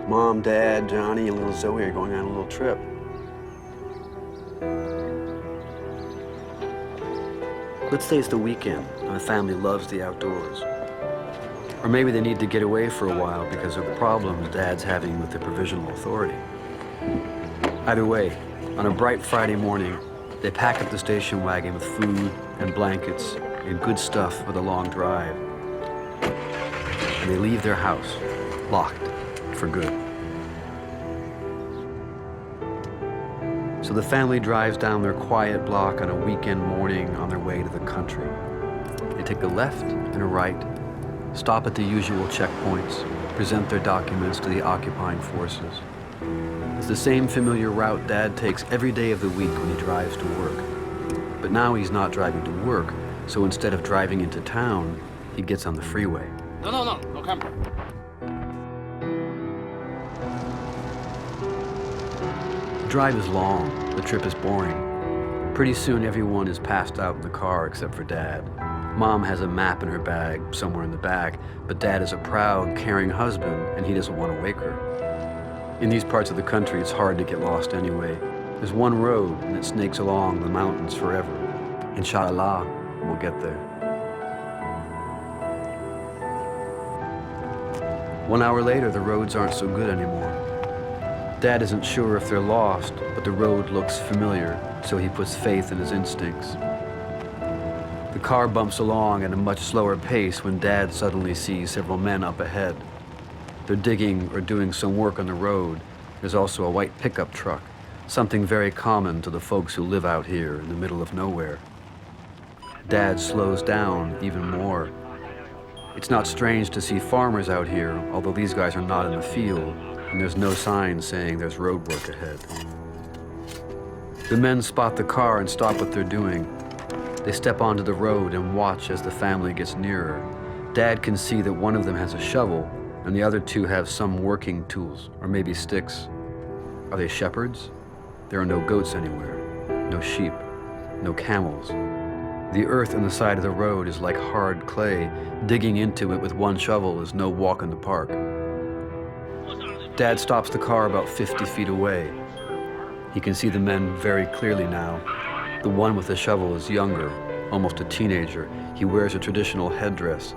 Mom, Dad, Johnny, and little Zoe are going on a little trip. Let's say it's the weekend and the family loves the outdoors. Or maybe they need to get away for a while because of problems Dad's having with the provisional authority. Either way, on a bright Friday morning, they pack up the station wagon with food and blankets and good stuff for the long drive. And they leave their house, locked, for good. So the family drives down their quiet block on a weekend morning on their way to the country. They take a left and a right, stop at the usual checkpoints, present their documents to the occupying forces. It's the same familiar route Dad takes every day of the week when he drives to work. But now he's not driving to work, so instead of driving into town, he gets on the freeway. No camera. The drive is long, the trip is boring. Pretty soon everyone is passed out in the car except for Dad. Mom has a map in her bag somewhere in the back, but Dad is a proud, caring husband and he doesn't want to wake her. In these parts of the country, it's hard to get lost anyway. There's one road and it snakes along the mountains forever. Inshallah, we'll get there. 1 hour later, the roads aren't so good anymore. Dad isn't sure if they're lost, but the road looks familiar, so he puts faith in his instincts. The car bumps along at a much slower pace when Dad suddenly sees several men up ahead. They're digging or doing some work on the road. There's also a white pickup truck, something very common to the folks who live out here in the middle of nowhere. Dad slows down even more. It's not strange to see farmers out here, although these guys are not in the field, and there's no sign saying there's road work ahead. The men spot the car and stop what they're doing. They step onto the road and watch as the family gets nearer. Dad can see that one of them has a shovel, and the other two have some working tools, or maybe sticks. Are they shepherds? There are no goats anywhere, no sheep, no camels. The earth on the side of the road is like hard clay. Digging into it with one shovel is no walk in the park. Dad stops the car about 50 feet away. He can see the men very clearly now. The one with the shovel is younger, almost a teenager. He wears a traditional headdress.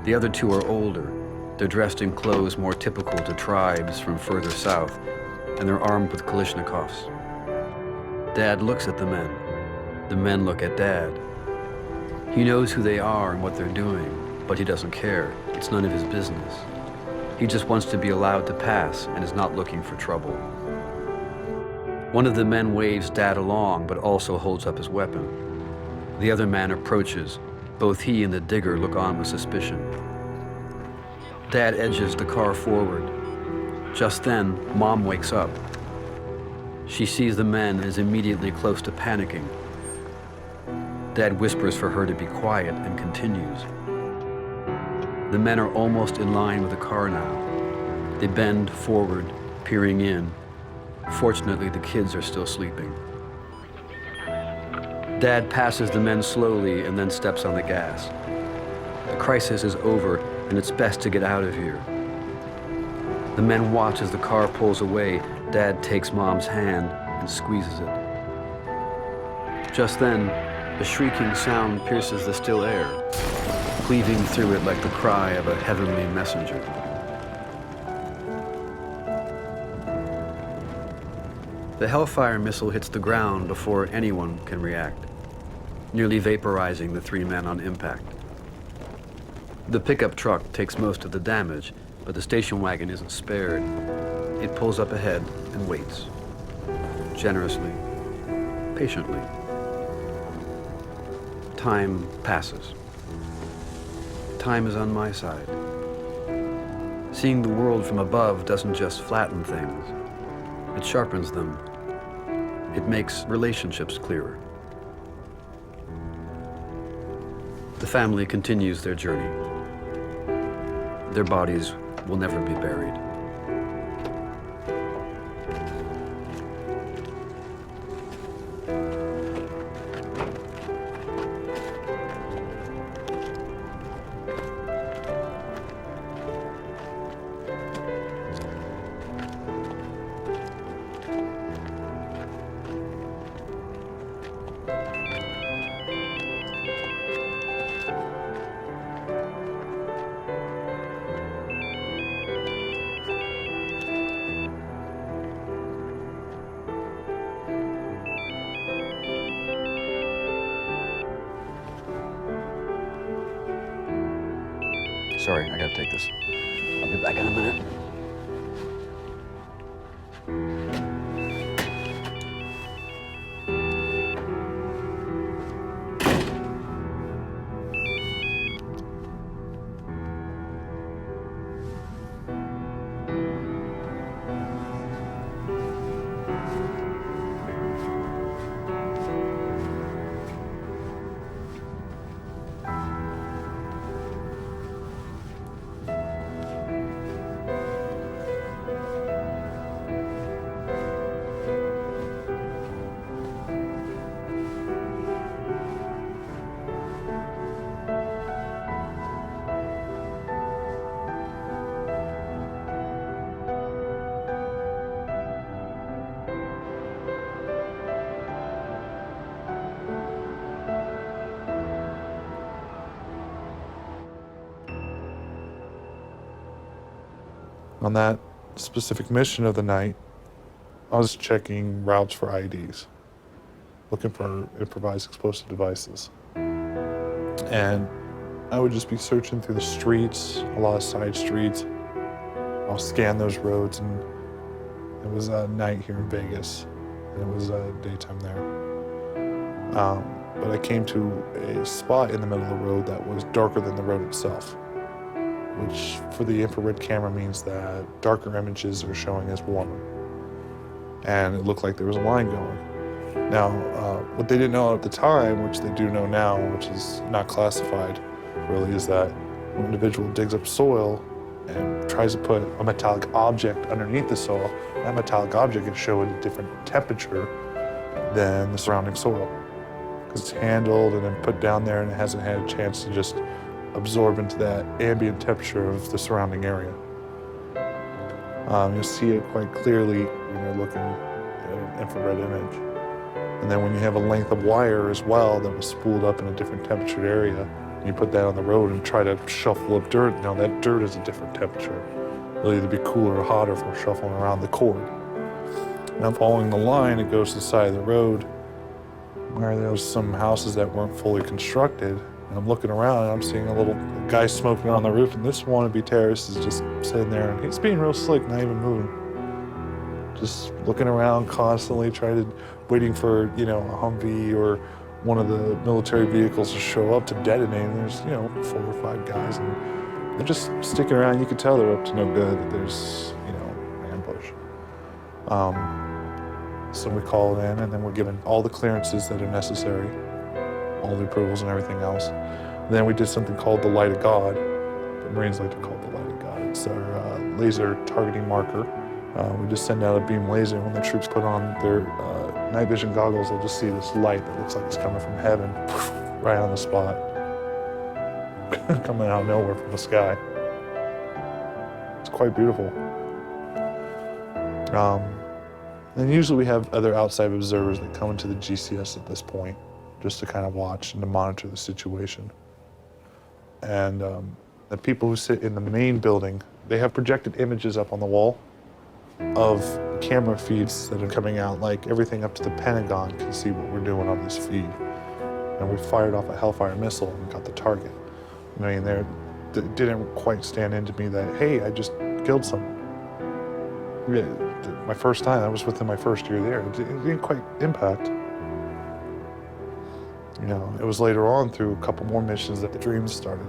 The other two are older. They're dressed in clothes more typical to tribes from further south, and they're armed with Kalashnikovs. Dad looks at the men. The men look at Dad. He knows who they are and what they're doing, but he doesn't care. It's none of his business. He just wants to be allowed to pass and is not looking for trouble. One of the men waves Dad along, but also holds up his weapon. The other man approaches. Both he and the digger look on with suspicion. Dad edges the car forward. Just then, Mom wakes up. She sees the men and is immediately close to panicking. Dad whispers for her to be quiet and continues. The men are almost in line with the car now. They bend forward, peering in. Fortunately, the kids are still sleeping. Dad passes the men slowly and then steps on the gas. The crisis is over and it's best to get out of here. The men watch as the car pulls away. Dad takes Mom's hand and squeezes it. Just then, a shrieking sound pierces the still air, cleaving through it like the cry of a heavenly messenger. The Hellfire missile hits the ground before anyone can react, nearly vaporizing the three men on impact. The pickup truck takes most of the damage, but the station wagon isn't spared. It pulls up ahead and waits, generously, patiently. Time passes. Time is on my side. Seeing the world from above doesn't just flatten things. It sharpens them. It makes relationships clearer. The family continues their journey. Their bodies will never be buried. Sorry, I gotta take this. I'll be back in a minute. On that specific mission of the night, I was checking routes for IEDs, looking for improvised explosive devices. And I would just be searching through the streets, a lot of side streets. I'll scan those roads, and it was a night here in Vegas, and it was daytime there. But I came to a spot in the middle of the road that was darker than the road itself, which for the infrared camera means that darker images are showing as warmer. And it looked like there was a line going. Now, what they didn't know at the time, which they do know now, which is not classified really, is that when an individual digs up soil and tries to put a metallic object underneath the soil, that metallic object can show at a different temperature than the surrounding soil. Because it's handled and then put down there and it hasn't had a chance to just absorb into that ambient temperature of the surrounding area. You'll see it quite clearly when you're looking at an infrared image. And then when you have a length of wire as well that was spooled up in a different temperature area, and you put that on the road and try to shuffle up dirt, now that dirt is a different temperature. It'll either be cooler or hotter from shuffling around the cord. Now following the line, it goes to the side of the road where there was some houses that weren't fully constructed. And I'm looking around and I'm seeing a little guy smoking on the roof, and this wannabe terrorist is just sitting there and he's being real slick, not even moving. Just looking around constantly, waiting for, a Humvee or one of the military vehicles to show up to detonate. And there's, 4 or 5 guys, and they're just sticking around. You can tell they're up to no good, that there's, an ambush. So we call it in, and then we're given all the clearances that are necessary, all the approvals and everything else. And then we did something called the Light of God. The Marines like to call it the Light of God. It's our laser targeting marker. We just send out a beam laser. When the troops put on their night vision goggles, they'll just see this light that looks like it's coming from heaven, right on the spot, coming out of nowhere from the sky. It's quite beautiful. And usually we have other outside observers that come into the GCS at this point, just to kind of watch and to monitor the situation. And the people who sit in the main building, they have projected images up on the wall of camera feeds that are coming out, like everything up to the Pentagon can see what we're doing on this feed. And we fired off a Hellfire missile and got the target. It didn't quite stand into me that, hey, I just killed someone. My first time, that was within my first year there. It didn't quite impact. It was later on through a couple more missions that the dreams started.